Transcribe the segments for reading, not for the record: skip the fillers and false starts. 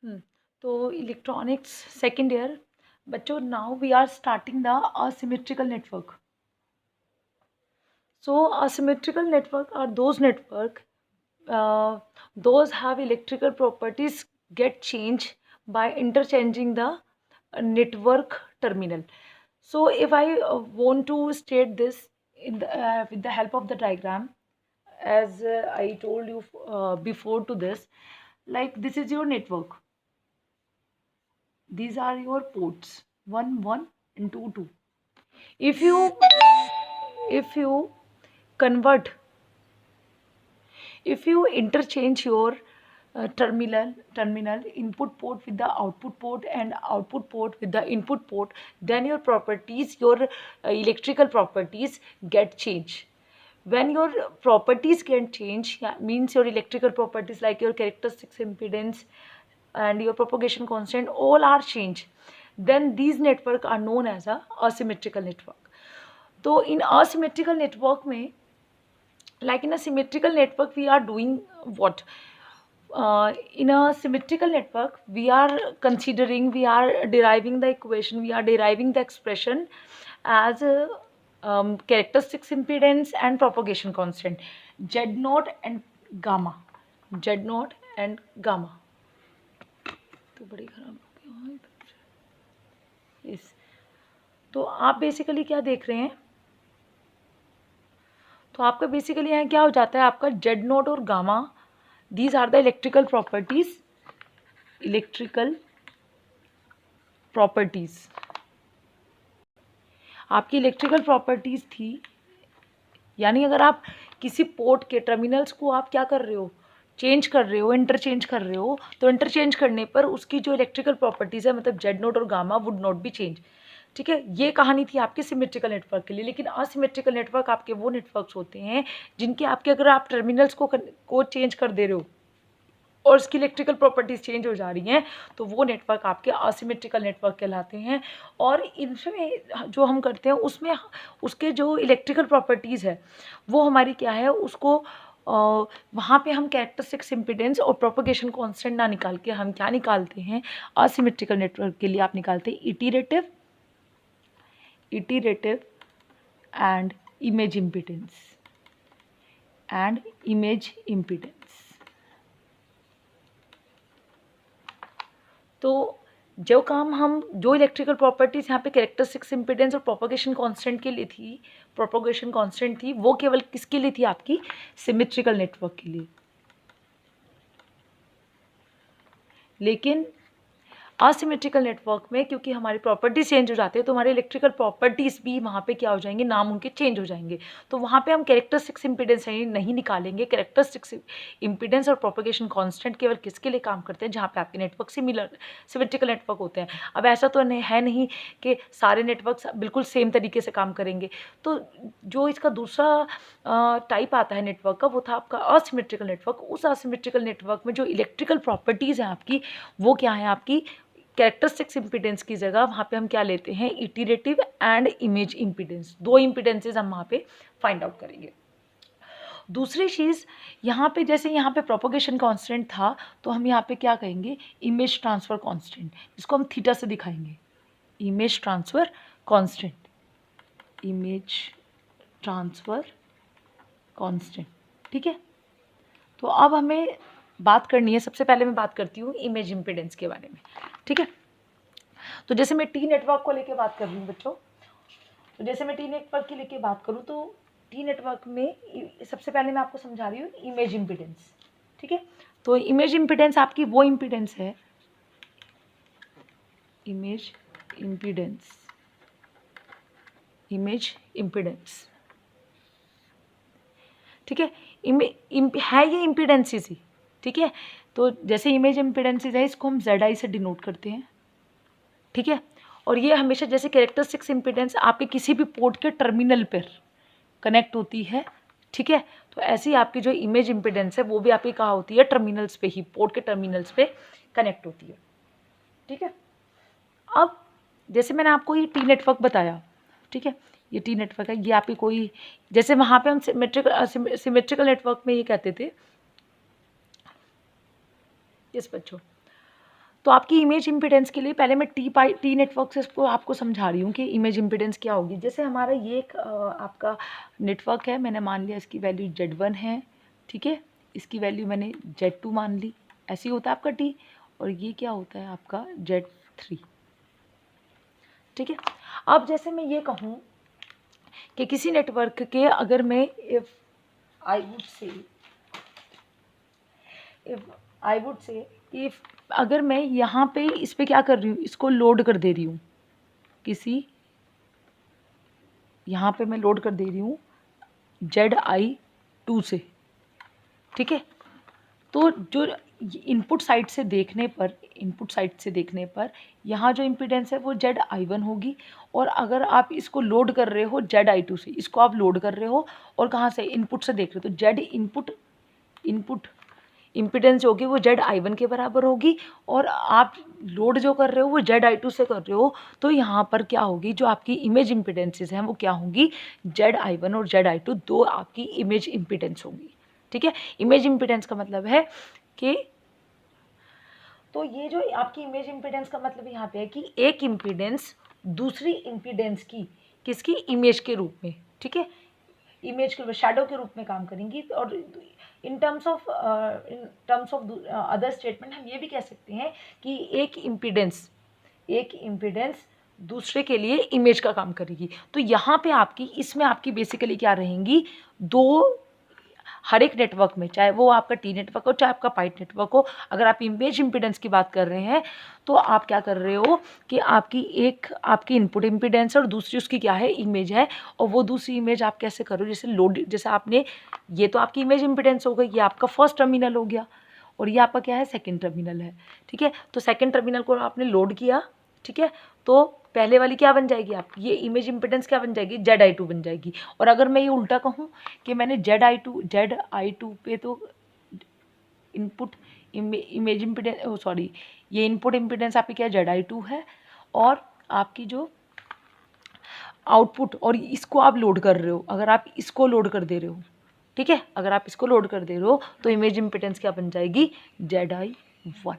हम्म, तो electronics second year बच्चों, now we are starting the asymmetrical network. So asymmetrical network are those network, those have electrical properties get changed by interchanging the network terminal. So if I want to state this with the help of the diagram, as I told you before to this, like this is your network. These are your ports 1 1 and 2 2. If you convert, if you interchange your terminal input port with the output port and output port with the input port, then your properties, your electrical properties get changed. When your properties get changed, yeah, means your electrical properties like your characteristics impedance and your propagation constant all are changed, then these network are known as a asymmetrical network. तो in asymmetrical network में, like in a symmetrical network we are doing what, in a symmetrical network we are considering, we are deriving the equation, we are deriving the expression as characteristics impedance and propagation constant z naught and gamma, z naught and gamma. तो बड़ी खराब हो गई इस, तो आप basically क्या देख रहे हैं, तो आपका बेसिकली यहाँ क्या हो जाता है, आपका जेड नोट और gamma, these are the electrical properties, electrical properties आपकी इलेक्ट्रिकल प्रॉपर्टीज थी। यानी अगर आप किसी पोर्ट के टर्मिनल्स को आप क्या कर रहे हो, चेंज कर रहे हो, इंटरचेंज कर रहे हो, तो इंटरचेंज करने पर उसकी जो इलेक्ट्रिकल प्रॉपर्टीज़ है, मतलब जेड नोट और gamma would not be change. ठीक है, ये कहानी थी आपके सिमेट्रिकल नेटवर्क के लिए। लेकिन असिमेट्रिकल नेटवर्क आपके वो नेटवर्क्स होते हैं जिनके आपके अगर आप टर्मिनल्स को चेंज कर दे रहे हो और उसकी इलेक्ट्रिकल प्रॉपर्टीज़ चेंज हो जा रही हैं, तो वो नेटवर्क आपके असिमेट्रिकल नेटवर्क कहलाते हैं। और इनमें जो हम करते हैं उसमें उसके जो इलेक्ट्रिकल प्रॉपर्टीज़ है वो हमारी क्या है, उसको वहाँ पे हम कैरेक्टरिस्टिक्स इम्पीडेंस और प्रोपगेशन कांस्टेंट ना निकाल के हम क्या निकालते हैं, असिमेट्रिकल नेटवर्क के लिए आप निकालते हैं इटरेटिव एंड इमेज इम्पीडेंस। तो जो काम हम, जो इलेक्ट्रिकल प्रॉपर्टीज़ यहाँ पे कैरेक्टरिस्टिक्स इम्पीडेंस और प्रोपगेशन कांस्टेंट के लिए थी, प्रोपगेशन कांस्टेंट थी, वो केवल किसके लिए थी, आपकी सिमेट्रिकल नेटवर्क के लिए। लेकिन असिमेट्रिकल नेटवर्क में क्योंकि हमारी प्रॉपर्टीज चेंज हो जाती है, तो हमारे इलेक्ट्रिकल प्रॉपर्टीज़ भी वहाँ पे क्या हो जाएंगे, नाम उनके चेंज हो जाएंगे। तो वहाँ पे हम कैरेक्टरिस्टिक्स इम्पीडेंस नहीं निकालेंगे। कैरेक्टरिस्टिक्स इम्पीडेंस और प्रोपगेशन कांस्टेंट केवल किसके लिए काम करते हैं, जहाँ पे आपके नेटवर्क सिमेट्रिकल नेटवर्क होते हैं। अब ऐसा तो है नहीं कि सारे नेटवर्क बिल्कुल सेम तरीके से काम करेंगे। तो जो इसका दूसरा टाइप आता है नेटवर्क का, वो था आपका असिमेट्रिकल नेटवर्क। उस असिमेट्रिकल नेटवर्क में जो इलेक्ट्रिकल प्रॉपर्टीज़ हैं आपकी, वो क्या है, आपकी कैरेक्टरिस्टिक्स इम्पीडेंस की जगह वहाँ पे हम क्या लेते हैं, इटरेटिव एंड इमेज इम्पीडेंस। दो इम्पीडेंसेस हम वहाँ पे फाइंड आउट करेंगे। दूसरी चीज़ यहाँ पे, जैसे यहाँ पे प्रोपगेशन कांस्टेंट था, तो हम यहाँ पे क्या कहेंगे, इमेज ट्रांसफ़र कांस्टेंट, इसको हम थीटा से दिखाएंगे, image transfer constant, image transfer constant. ठीक है, तो अब हमें बात करनी है, सबसे पहले मैं बात करती हूँ इमेज इम्पीडेंस के बारे में। ठीक है, तो जैसे मैं टी नेटवर्क को लेके बात कर रही हूँ बच्चों, तो जैसे मैं टी नेटवर्क की लेके बात करूँ, तो टी नेटवर्क में सबसे पहले मैं आपको समझा रही हूँ इमेज इम्पीडेंस। ठीक है, तो इमेज इम्पीडेंस आपकी वो इम्पीडेंस है, इमेज इम्पीडेंस। ठीक है, है ये इम्पीडेंसेस ही। ठीक है, तो जैसे इमेज इम्पीडेंसेस है, इसको हम ZI से डिनोट करते हैं। ठीक है, और ये हमेशा जैसे कैरेक्टरिस्टिक्स इम्पीडेंस आपके किसी भी पोर्ट के टर्मिनल पर कनेक्ट होती है। ठीक है, तो ऐसी आपकी जो इमेज इम्पीडेंस है वो भी आपकी कहाँ होती है, टर्मिनल्स पे ही, पोर्ट के टर्मिनल्स पे कनेक्ट होती है। ठीक है, अब जैसे मैंने आपको ये टी नेटवर्क बताया, ठीक है, ये टी नेटवर्क है, ये आपकी कोई, जैसे वहाँ पे हम सिमेट्रिकल नेटवर्क में ये कहते थे, यस बच्चों, तो आपकी इमेज इम्पीडेंस के लिए पहले मैं टी नेटवर्क से इसको आपको समझा रही हूँ कि इमेज इम्पीडेंस क्या होगी। जैसे हमारा ये एक आपका नेटवर्क है, मैंने मान लिया इसकी वैल्यू Z1 है, ठीक है, इसकी वैल्यू मैंने Z2 मान ली, ऐसे ही होता है आपका टी, और ये क्या होता है आपका Z3, ठीक है। अब जैसे मैं ये कहूँ कि किसी नेटवर्क के अगर मैं if I would say if अगर मैं यहाँ पे इस पे क्या कर रही हूँ, इसको लोड कर दे रही हूँ, यहाँ पे मैं लोड कर दे रही हूँ Zi2 से, ठीक है। तो जो इनपुट साइड से देखने पर यहाँ जो इम्पीडेंस है वो Zi1 होगी, और अगर आप इसको लोड कर रहे हो Zi2 से, इसको आप लोड कर रहे हो और कहाँ से, इनपुट से देख रहे हो, तो इनपुट इम्पीडेंस जो होगी वो Zi1 के बराबर होगी, और आप लोड जो कर रहे हो वो Zi2 से कर रहे हो, तो यहाँ पर क्या होगी, जो आपकी इमेज इम्पीडेंसेस हैं वो क्या होंगी, Zi1 और Zi2 दो आपकी इमेज इम्पीडेंस होगी, ठीक है। इमेज इम्पीडेंस का मतलब है कि, तो ये जो आपकी इमेज इम्पीडेंस का मतलब यहाँ पे है कि एक इम्पीडेंस दूसरी इम्पीडेंस की किसकी, इमेज के रूप में, ठीक है, इमेज के शैडो के रूप में काम करेंगी। और in terms of other statement हम ये भी कह सकते हैं कि एक इम्पीडेंस दूसरे के लिए इमेज का काम करेगी। तो यहाँ पे इसमें आपकी बेसिकली क्या रहेंगी, दो, हर एक नेटवर्क में, चाहे वो आपका टी नेटवर्क हो चाहे आपका पाइट नेटवर्क हो, अगर आप इमेज इम्पीडेंस की बात कर रहे हैं तो आप क्या कर रहे हो कि आपकी इनपुट इम्पीडेंस और दूसरी उसकी क्या है, इमेज है, और वो दूसरी इमेज आप कैसे करो, जैसे लोड, जैसे आपने, ये तो आपकी इमेज इम्पीडेंस हो गई, ये आपका फर्स्ट टर्मिनल हो गया, और ये आपका क्या है, सेकेंड टर्मिनल है, ठीक है। तो सेकेंड टर्मिनल को आपने लोड किया, ठीक है, तो पहले वाली क्या बन जाएगी आपकी, ये इमेज इम्पीडेंस क्या बन जाएगी, Zi2 बन जाएगी। और अगर मैं ये उल्टा कहूँ कि मैंने Zi2 पे तो इनपुट इमेज इम्पीडेंस, सॉरी, ये इनपुट इम्पीडेंस आपकी क्या Zi2 है, और आपकी जो आउटपुट, और इसको आप लोड कर रहे हो, अगर आप इसको लोड कर दे रहे हो, ठीक है, अगर आप इसको लोड कर दे रहे हो तो इमेज इम्पीडेंस क्या बन जाएगी, Zi1,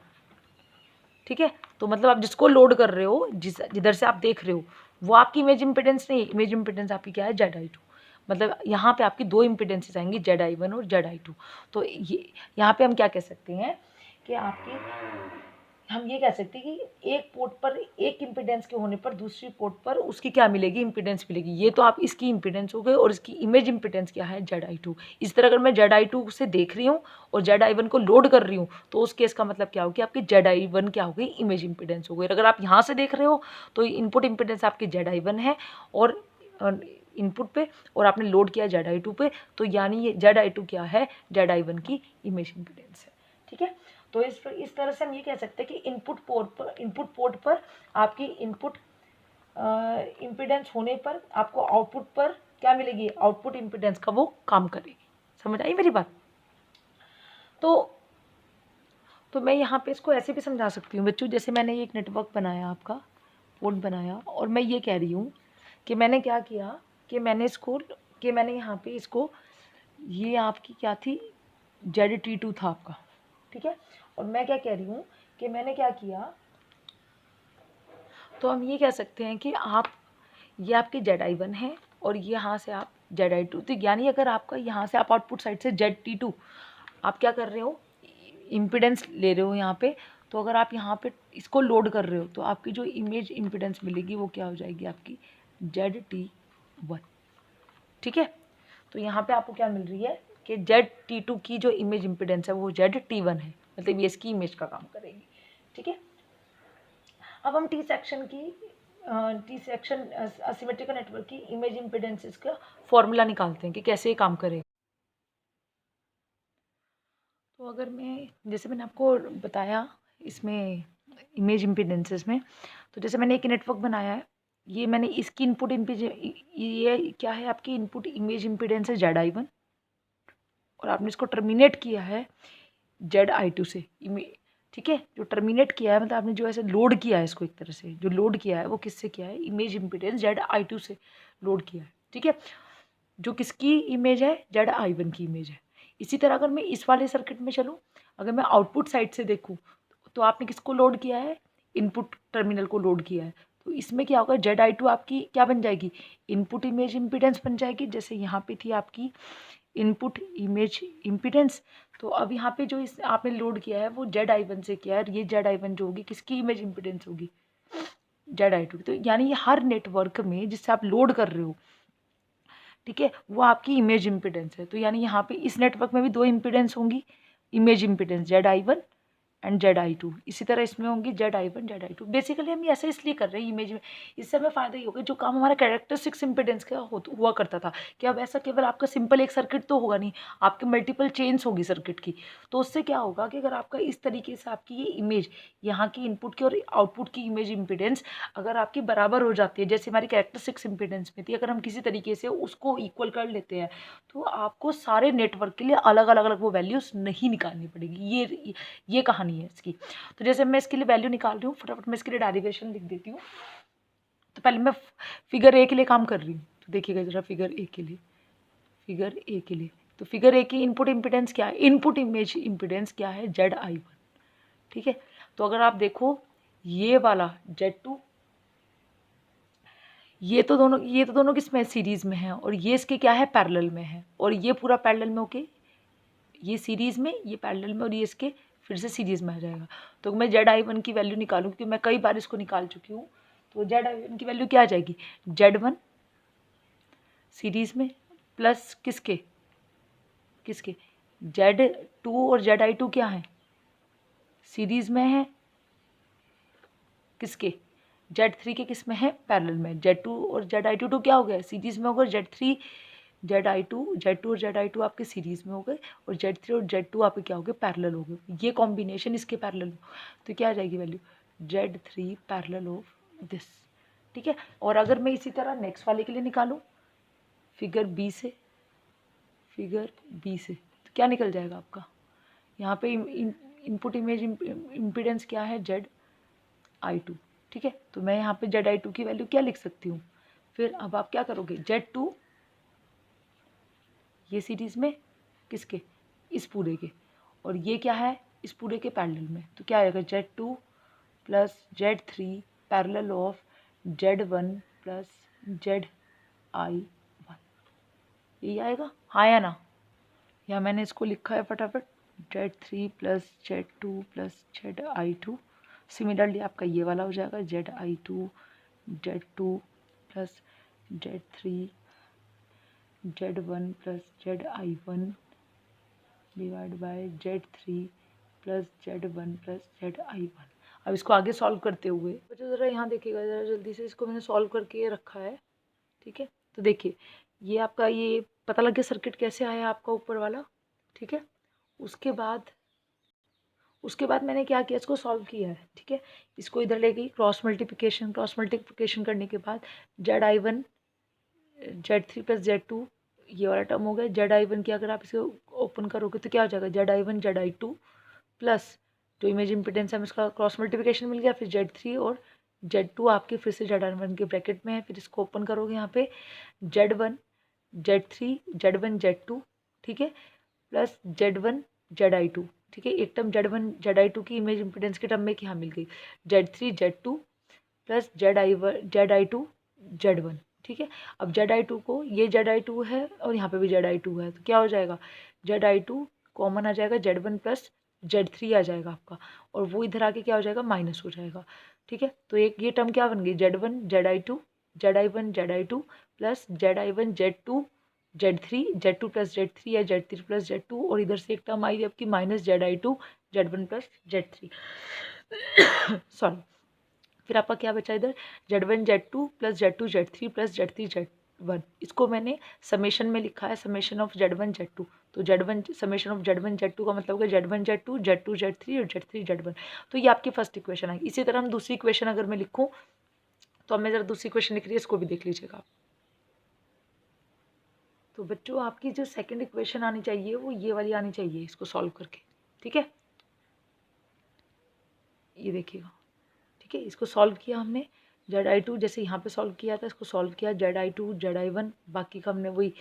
ठीक है। तो मतलब आप जिसको लोड कर रहे हो, जिधर से आप देख रहे हो, वो आपकी इमेज इम्पीडेंस नहीं, इमेज इम्पीडेंस आपकी क्या है, Zi2। मतलब यहाँ पे आपकी दो इम्पीडेंसेस आएंगी, Zi1 और Zi2। तो ये यहाँ पे हम क्या कह सकते हैं कि हम ये कह सकते हैं कि एक पोर्ट पर एक इम्पीडेंस के होने पर दूसरी पोर्ट पर उसकी क्या मिलेगी, इम्पीडेंस मिलेगी। ये तो आप इसकी इम्पीडेंस हो गई, और इसकी इमेज इम्पीडेंस क्या है, Zi2। इस तरह अगर मैं Zi2 से देख रही हूँ और Zi1 को लोड कर रही हूँ तो उस केस का मतलब क्या होगी, आपकी Zi1 क्या हो गई, इमेज इम्पीडेंस हो गई। अगर आप यहाँ से देख रहे हो तो इनपुट इम्पीडेंस आपकी Zi1 है और इनपुट पे, और आपने लोड किया Zi2 पे, तो यानी ये Zi2 क्या है, Zi1 की इमेज इम्पीडेंस है, ठीक है। तो इस तरह से हम ये कह सकते हैं कि इनपुट पोर्ट पर आपकी इनपुट इम्पीडेंस होने पर आपको आउटपुट पर क्या मिलेगी, आउटपुट इम्पीडेंस का वो काम करेगी। समझ आई मेरी बात। तो मैं यहाँ पे इसको ऐसे भी समझा सकती हूँ बच्चों, जैसे मैंने एक नेटवर्क बनाया, आपका पोर्ट बनाया, और मैं ये कह रही हूँ कि मैंने क्या किया कि मैंने यहाँ पे इसको, ये आपकी क्या थी, Zt2 था आपका, ठीक है। और मैं क्या कह रही हूँ कि मैंने क्या किया, तो हम ये कह सकते हैं कि ये आपके Zi1 है और यहाँ से आप Zi2, तो यानी अगर आपका यहाँ से आप आउटपुट साइड से Zt2 आप क्या कर रहे हो, इम्पीडेंस ले रहे हो यहाँ पे, तो अगर आप यहाँ पे इसको लोड कर रहे हो तो आपकी जो इमेज इम्पीडेंस मिलेगी वो क्या हो जाएगी, आपकी Zt1, ठीक है। तो यहाँ पे आपको क्या मिल रही है कि Zt2 की जो इमेज इम्पीडेंस है वो Zt1 है, मतलब ये इसकी इमेज का काम करेगी, ठीक है। अब हम टी सेक्शन असिमेट्रिकल नेटवर्क की इमेज इम्पीडेंसेस का फॉर्मूला निकालते हैं कि कैसे ये काम करेगा। तो अगर जैसे मैंने आपको बताया इसमें इमेज इम्पीडेंसेस में, तो जैसे मैंने एक नेटवर्क बनाया है, ये मैंने इसकी इनपुट ये क्या है, आपकी इनपुट इमेज इम्पीडेंस है Zi1, और आपने इसको टर्मिनेट किया है Zi2 से, ठीक है। जो टर्मिनेट किया है मतलब आपने जो ऐसे लोड किया है इसको, एक तरह से जो लोड किया है वो किससे किया है, इमेज इम्पीडेंस Zi2 से लोड किया है, ठीक है। जो किसकी इमेज है, Zi1 की इमेज है। इसी तरह अगर मैं इस वाले सर्किट में चलूँ, अगर मैं आउटपुट साइड से देखूँ तो आपने किसको लोड किया है, इनपुट टर्मिनल को लोड किया है। तो इसमें क्या होगा, ZI2 आपकी क्या बन जाएगी, इनपुट इमेज इम्पीडेंस बन जाएगी। जैसे यहाँ पे थी आपकी इनपुट इमेज इम्पीडेंस, तो अब यहाँ पे जो इस आपने लोड किया है वो ZI1 से किया है, और ये ZI1 जो होगी किसकी इमेज इम्पीडेंस होगी, ZI2। तो यानी ये हर नेटवर्क में जिससे आप लोड कर रहे हो, ठीक है, वो आपकी इमेज इम्पीडेंस है। तो यानी यहाँ पे इस नेटवर्क में भी दो इम्पीडेंस होंगी, image impedance ZI1 and ZI2। इसी तरह इसमें होंगी ZI1 ZI2। बेसिकली हम ये ऐसा इसलिए कर रहे हैं इमेज में, इससे हमें फ़ायदा ही होगा, जो काम हमारा कैरेक्टरिस्टिक्स इम्पीडेंस का हुआ करता था कि अब ऐसा केवल आपका सिंपल एक सर्किट तो होगा नहीं, आपके मल्टीपल चेन्स होगी सर्किट की। तो उससे क्या होगा कि अगर आपका इस तरीके से आपकी ये इमेज, यहाँ की इनपुट की और आउटपुट की इमेज इम्पीडेंस अगर आपकी बराबर हो जाती है, जैसे हमारी कैरेक्टरिस्टिक्स इम्पीडेंस में थी, अगर हम किसी तरीके से उसको इक्वल कर लेते हैं, तो आपको सारे नेटवर्क के लिए अलग अलग वो वैल्यूज़ नहीं निकालनी पड़ेगी। ये कहानी है इसकी। तो जैसे मैं इसके लिए वैल्यू निकाल रही हूँ, फटाफट मैं इसके लिए डेरिवेशन लिख देती हूँ। तो पहले मैं फिगर ए के लिए काम कर रही हूँ, तो देखिएगा जरा फिगर ए के लिए, तो फिगर ए की इनपुट इम्पीडेंस क्या है, इनपुट इमेज इम्पीडेंस क्या है, ZI1, ठीक है। तो अगर आप देखो ये वाला Z2, ये तो दोनों किस में सीरीज में है, और ये इसके क्या है, पैरेलल में है, और ये पूरा पैरेलल में होके ये सीरीज में, ये पैरेलल में, और ये इसके फिर से सीरीज़ में आ जाएगा। तो मैं ZI1 की वैल्यू निकालूँ, क्योंकि मैं कई बार इसको निकाल चुकी हूँ, तो ZI1 की वैल्यू क्या आ जाएगी, Z1 सीरीज़ में प्लस किसके Z2, और ZI2 क्या है, सीरीज़ में है किसके, Z3 के किस में है, पैरेलल में। Z2 और ZI2 क्या हो गया, सीरीज़ में हो गए, Z2 और ZI2 आपके सीरीज़ में हो गए, और Z3 और Z2 आपके क्या हो गए, पैरेलल हो गए। ये कॉम्बिनेशन इसके पैरेलल, तो क्या आ जाएगी value, Z3 parallel of this, ठीक है। और अगर मैं इसी तरह नेक्स्ट वाले के लिए निकालूँ, फिगर बी से, तो क्या निकल जाएगा आपका, यहाँ पे इनपुट इमेज इम्पीडेंस क्या है, ZI2, ठीक है। तो मैं यहाँ पे ZI2 की वैल्यू क्या लिख सकती हूँ। फिर अब आप क्या करोगे, Z2 ये सीरीज़ में किसके, इस पूरे के, और ये क्या है, इस पूरे के पैरेलल में, तो क्या आएगा, Z2 plus Z3 parallel of Z1 plus ZI1, यही आएगा, हाँ या ना। या मैंने इसको लिखा है फटाफट, Z3 plus Z2 plus ZI2। Similarly आपका ये वाला हो जाएगा, ZI2 Z2 plus Z3 Z1 plus ZI1 divide by Z3 plus Z1 plus ZI1। अब इसको आगे सॉल्व करते हुए बच्चों ज़रा यहाँ देखिएगा ज़रा जल्दी से, इसको मैंने सॉल्व करके रखा है, ठीक है। तो देखिए ये आपका, ये पता लग गया सर्किट कैसे आया आपका ऊपर वाला, ठीक है। उसके बाद मैंने क्या किया, इसको सॉल्व किया है, ठीक है। इसको इधर ले गई, क्रॉस मल्टीप्लिकेशन करने के बाद ZI1 Z3 प्लस Z2 ये वाला टर्म हो गया। ZI1 की अगर आप इसे ओपन करोगे तो क्या हो जाएगा, ZI1 ZI2 प्लस जो इमेज इम्पीडेंस है इसका क्रॉस मल्टीप्लिकेशन मिल गया, फिर Z3 और Z2 आपके फिर से ZI1 के ब्रैकेट में है, फिर इसको ओपन करोगे यहाँ पे Z1 Z3 Z1 Z2, ठीक है, प्लस Z1 ZI2, ठीक है। एक टर्म Z1 ZI2 की इमेज इम्पीडेंस के टर्म में क्या मिल गई, Z3 Z2 plus ZI2 Z1, ठीक है। अब ZI2 को, ये ZI2 है और यहाँ पे भी ZI2 है, तो क्या हो जाएगा, ZI2 कॉमन आ जाएगा, Z1 प्लस Z3 आ जाएगा आपका, और वो इधर आके क्या हो जाएगा, माइनस हो जाएगा, ठीक है। तो एक ये टर्म क्या बन गई, Z1 ZI2 plus ZI1 Z2 plus Z3 या Z3 प्लस Z2, और इधर से एक टर्म आई आपकी minus ZI2 Z1 plus Z3 sorry. फिर आपका क्या बचा इधर, Z1 Z2 plus Z2 Z3 plus Z3 Z1, इसको मैंने समेशन में लिखा है, समेशन ऑफ Z1 Z2। तो समेशन ऑफ Z1 Z2 का मतलब है Z1 Z2 Z2 Z3 और Z3 Z1। तो ये आपकी फर्स्ट इक्वेशन आएगी। इसी तरह हम दूसरी इक्वेशन अगर मैं लिखूँ, तो अब मैं ज़रा दूसरी इक्वेशन लिख रही है, इसको भी देख लीजिएगा आप। तो बच्चों आपकी जो सेकंड इक्वेशन आनी चाहिए वो ये वाली आनी चाहिए, इसको सॉल्व करके, ठीक है। ये देखिएगा, ठीक है। इसको सॉल्व किया हमने, ZI2 जैसे यहाँ पे सॉल्व किया था, इसको सॉल्व किया, ZI2 ZI1, बाकी का हमने वही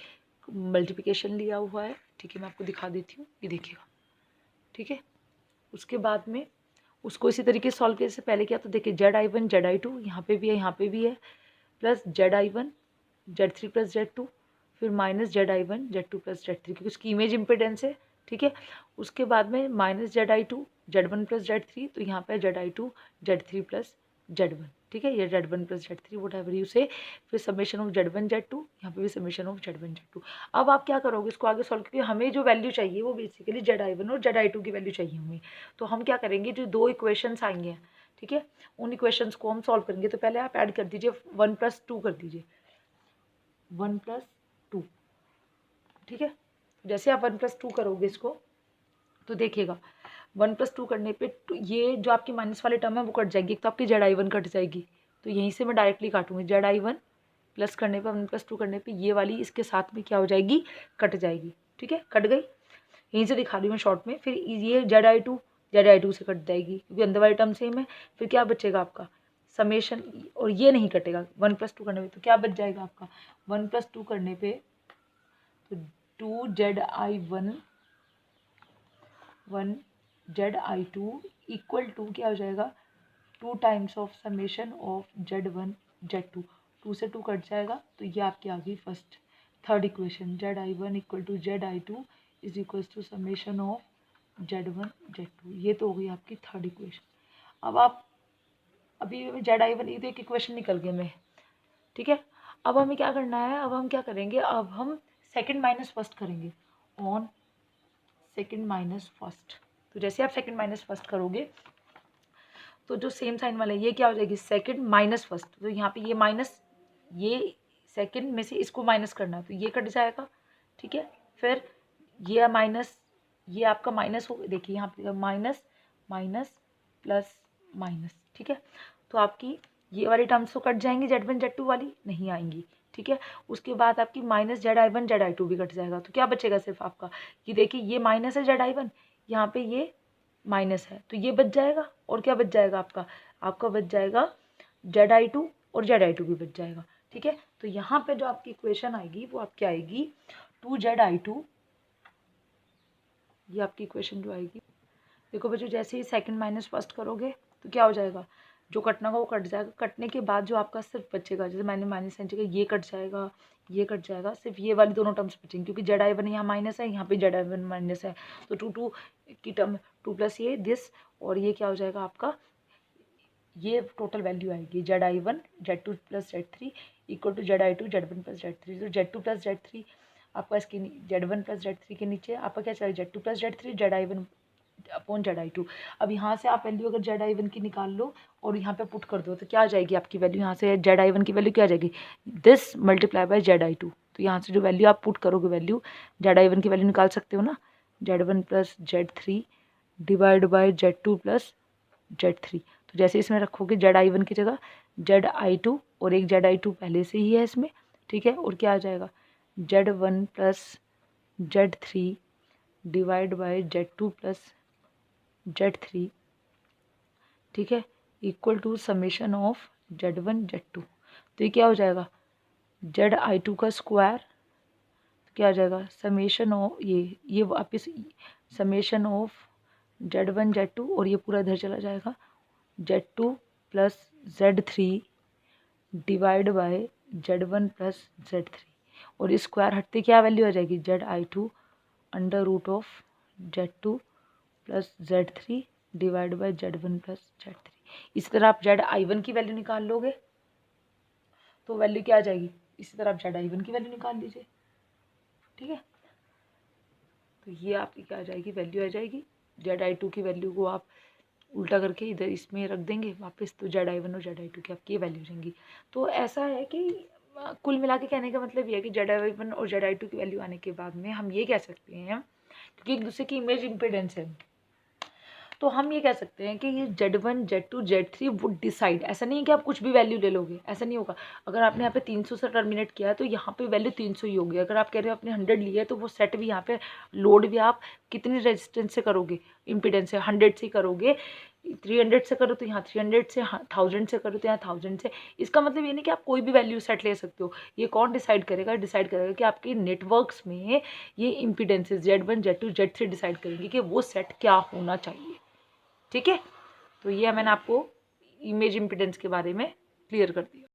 मल्टीप्लिकेशन लिया हुआ है, ठीक है। मैं आपको दिखा देती हूँ, ये देखिएगा, ठीक है। उसके बाद में उसको इसी तरीके से सॉल्व किया जैसे पहले किया। तो देखिए ZI1 ZI2 यहाँ पे भी है, यहाँ पे भी है, plus ZI1 Z3 plus Z2, फिर minus ZI1 Z2 plus Z3 क्योंकि उसकी इमेज इम्पिडेंस है, ठीक है। उसके बाद में minus ZI2 Z1 plus Z3, तो यहाँ पे ZI2 Z3 प्लस Z1, ठीक है, ये Z1 plus Z3 what ever you से, फिर समेशन ऑफ Z1 Z2, यहाँ पे भी समेशन ऑफ Z1 Z2। अब आप क्या करोगे, इसको आगे सॉल्व क्योंकि हमें जो वैल्यू चाहिए वो बेसिकली ZI1 और ZI2 की वैल्यू चाहिए हमें। तो हम क्या करेंगे, जो दो इक्वेशंस आएंगे, ठीक है, उन इक्वेशंस को हम सॉल्व करेंगे। तो पहले आप ऐड कर दीजिए 1 + 2 कर दीजिए, 1 + 2, ठीक है। जैसे आप 1 + 2 करोगे इसको तो देखिएगा 1 + 2 करने पे ये जो आपकी माइनस वाली टर्म है वो कट जाएगी, एक तो आपकी ZI1 कट जाएगी, तो यहीं से मैं डायरेक्टली काटूंगी ZI1 प्लस करने पे 1 + 2 करने पे ये वाली इसके साथ में क्या हो जाएगी, कट जाएगी, ठीक है, कट गई, यहीं से दिखा रही हूँ मैं शॉर्ट में। फिर ये ZI2 से कट जाएगी क्योंकि अंदर वाली टर्म सेम है। फिर क्या बचेगा आपका समेशन, और ये नहीं कटेगा 1 + 2 करने पे, तो क्या बच जाएगा आपका 1 + 2 करने पे तो 2ZI1 1ZI2 इक्वल टू क्या हो जाएगा 2 times of summation of Z1 Z2, 2 से 2 कट जाएगा, तो ये आपकी आ गई third equation ZI1 equal to ZI2 is equal to summation of Z1 Z2। ये तो हो गई आपकी थर्ड इक्वेशन। अब आप अभी ZI1 ये तो एक इक्वेशन निकल गए में, ठीक है। अब हमें क्या करना है, अब हम क्या करेंगे, अब हम सेकंड माइनस फर्स्ट करेंगे ऑन सेकंड माइनस फर्स्ट। तो जैसे आप सेकंड माइनस फर्स्ट करोगे तो जो सेम साइन वाला है ये क्या हो जाएगी सेकंड माइनस फर्स्ट, तो यहाँ पे ये माइनस, ये सेकंड में से इसको माइनस करना है तो ये कट जाएगा, ठीक है। फिर ये माइनस, ये आपका माइनस हो, देखिए यहाँ पे माइनस माइनस प्लस माइनस, ठीक है। तो आपकी ये वाली टर्म्स तो कट जाएंगी, Z1 Z2 वाली नहीं आएंगी, ठीक है। उसके बाद आपकी माइनस ZI1 ZI2 भी कट जाएगा, तो क्या बचेगा सिर्फ आपका ये देखिए ये माइनस है ZI1, यहाँ पे ये माइनस है, तो ये बच जाएगा। और क्या बच जाएगा आपका बच जाएगा ZI2 और ZI2 भी बच जाएगा, ठीक है। तो यहाँ पे जो आपकी इक्वेशन आएगी वो आपकी आएगी 2ZI2, ये आपकी इक्वेशन जो आएगी। देखो बच्चों जैसे ही सेकंड माइनस फर्स्ट करोगे तो क्या हो जाएगा, जो कटना का वो कट जाएगा, कटने के बाद जो आपका सिर्फ बचेगा, जैसे मैंने माइनस साइन जगह ये कट जाएगा, ये कट जाएगा, सिर्फ ये वाली दोनों टर्म्स बचेंगे क्योंकि ZI1 यहाँ माइनस है, यहाँ पे ZI1 माइनस है, तो 2 की टर्म 2 प्लस ये दिस, और ये क्या हो जाएगा आपका, ये टोटल वैल्यू आएगी ZI1 Z2 plus Z3 equal to ZI2 Z1 plus Z3। तो Z2 प्लस Z3 आपका इसके Z1 प्लस Z3 के नीचे आपका क्या चलेगा Z2 plus Z3 ZI1 upon ZI2। अब यहाँ से आप वैल्यू अगर ZI1 की निकाल लो और यहाँ पे पुट कर दो तो क्या आ जाएगी आपकी वैल्यू, यहाँ से ZI1 की वैल्यू क्या आ जाएगी दिस मल्टीप्लाई बाय ZI2। तो यहाँ से जो वैल्यू आप पुट करोगे वैल्यू ZI1 की वैल्यू निकाल सकते हो ना, Z1 plus Z3 divide bye Z2 plus Z3। तो जैसे इसमें रखोगे ZI1 की जगह ZI2 और एक ZI2 पहले से ही है इसमें, ठीक है, और क्या आ जाएगा Z1 plus Z3 divide bye Z2 plus Z3, ठीक है, equal to summation of Z1 Z2। तो ये क्या हो जाएगा ZI2 का स्क्वायर, तो क्या आ जाएगा समेशन ऑफ ये वापस समेशन ऑफ Z1 Z2 और ये पूरा इधर चला जाएगा Z2 plus Z3 divide by Z1 plus Z3, और स्क्वायर हटते क्या वैल्यू आ जाएगी ZI2 under root of Z2 plus Z3 divide by Z1 plus Z3। इसी तरह आप ZI1 की वैल्यू निकाल लोगे तो वैल्यू क्या आ जाएगी, इसी तरह आप ZI1 की वैल्यू निकाल लीजिए, ठीक है। तो ये आपकी क्या आ जाएगी वैल्यू आ जाएगी, ZI2 की वैल्यू को आप उल्टा करके इधर इसमें रख देंगे वापस, तो ZI1 और ZI2 की आपकी ये वैल्यू रहेंगी। तो ऐसा है कि कुल मिला के कहने का मतलब ये है कि ZI1 और ZI2 की वैल्यू आने के बाद में हम ये कह सकते हैं क्योंकि एक दूसरे की इमेज इम्पिडेंस है, तो हम ये कह सकते हैं कि ये Z1 Z2 Z3 would decide. ऐसा नहीं है कि आप कुछ भी वैल्यू ले लोगे, ऐसा नहीं होगा। अगर आपने यहाँ पे 300 से टर्मिनेट किया है तो यहाँ पे वैल्यू 300 ही होगी। अगर आप कह रहे हो आपने 100 लिया है तो वो सेट भी यहाँ पे लोड भी आप कितनी रेजिस्टेंस से करोगे, इम्पिडेंस से 100 से करोगे, 300 से करो तो यहाँ 300 से, 1000 से करो तो यहाँ 1000 से। इसका मतलब ये नहीं कि आप कोई भी वैल्यू सेट ले सकते हो। ये कौन डिसाइड करेगा, डिसाइड करेगा कि आपके नेटवर्क्स में ये impedances Z1 Z2 Z3 decide करेंगे कि वो सेट क्या होना चाहिए, ठीक है। तो ये मैंने आपको इमेज इम्पीडेंस के बारे में क्लियर कर दिया।